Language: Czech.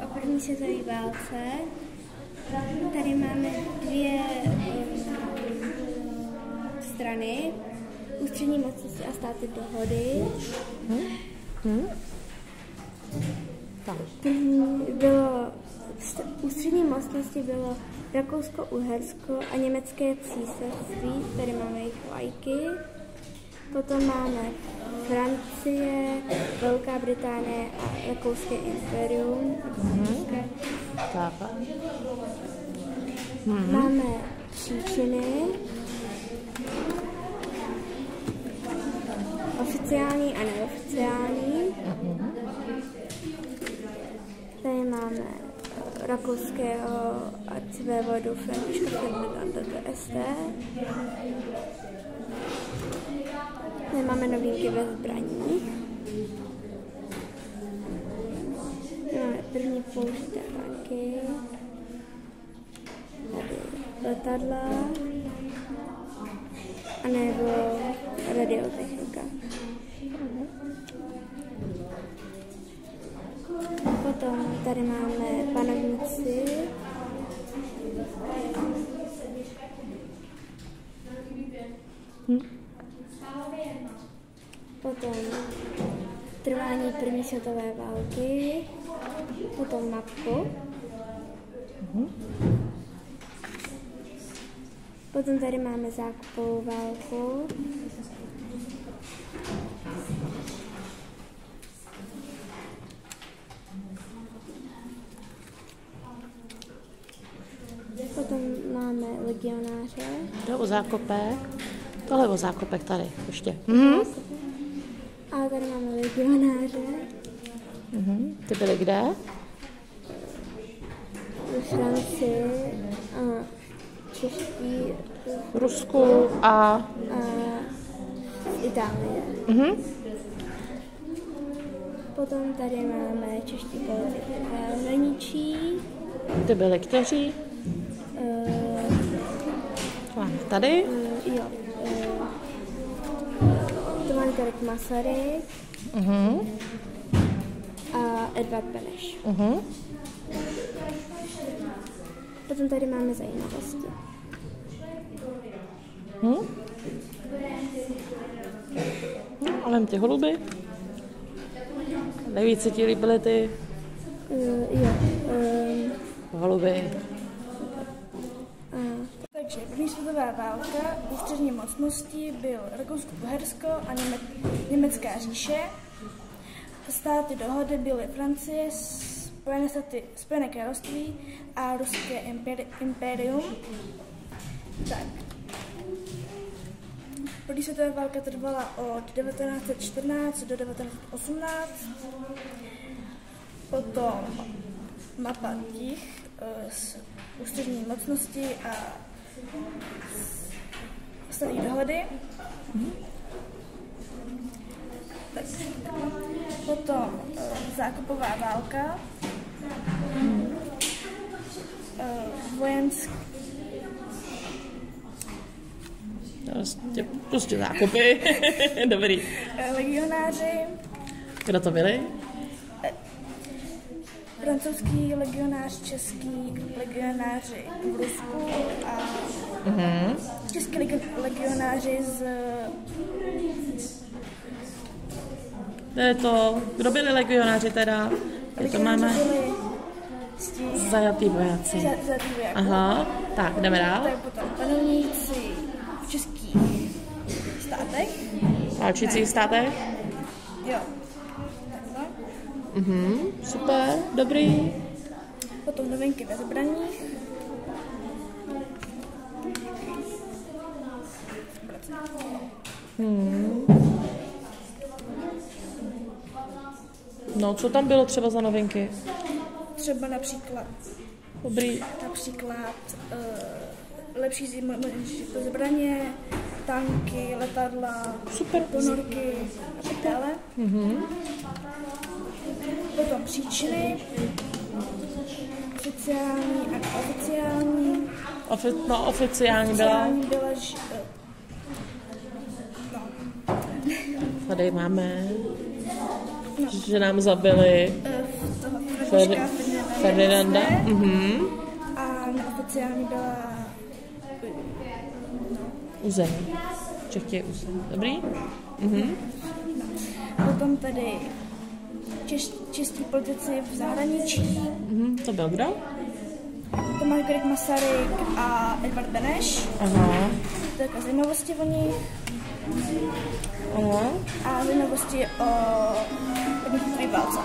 o první světové válce. Tady máme dvě strany, ústřední mocnosti a státy dohody. Ústřední mocnosti bylo Rakousko-Uhersko a Německé císařství, tady máme jejich vlajky. Potom máme Francie, Velká Británie a Rakouské impérium. Máme příčiny, oficiální a neoficiální. Tady máme rakouského arcivévodu Františka Ferdinanda de Este. Tady máme novinky ve zbraních. Tady máme první použité tanky. Tady letadla. A nebo radiotechnika. Potom tady máme panovníci. Potom trvání první světové války. Potom mapku. Potom tady máme zákupovou válku. Potom máme legionáře. To o zákopek. Tohle o zákopek tady ještě. A tady máme legionáře. Ty byly kde? Ve Francii a Čeští. V Rusku a v Itálii. Potom tady máme čeští politiky v zahraničí. Ty byly kteří? Tady? Jo. Tomáš Garrigue Masaryk a Edvard Beneš. Potom tady máme zajímavosti. A vem ty holuby. Nejvíce ti líbily ty holuby. Takže první světová válka, ústřední mocnosti byl Rakousko-Uhersko a Německá říše. Státy dohody byly Francie, Spojené království a Ruské impérium. Tak. První světová válka trvala od 1914 do 1918. Potom mapa těch ústřední mocnosti a státy dohody. Tak. Potom zákupová válka, vojenský. Prostě zákupy. Dobrý. Legionáři. Kdo to byli? Francouzský legionář, český legionáři v Rusku a český legionáři z... Kdo byli legionáři teda? To máme zajatý vojáci. Aha, tak jdeme dál. Tak potom panovníci v českých státech. Válčících státech? Jo. Super, dobrý. Potom novinky ve zbraních. No, co tam bylo třeba za novinky? Třeba například lepší zbraně, tanky, letadla, super, ponorky a tak dále. Potom příčiny, oficiální a neoficiální. Oficiální byla, Tady máme, že nám zabili Ferdinanda. A neoficiální byla Uzem. Čechtě je Uzem. Dobrý? Potom tady čistí politici v zahraničí. To byl kdo? Tomáš Garrigue Masaryk a Edvard Beneš. Aha. To je jako zajímavosti o nich. Aha. A zajímavosti o první válce.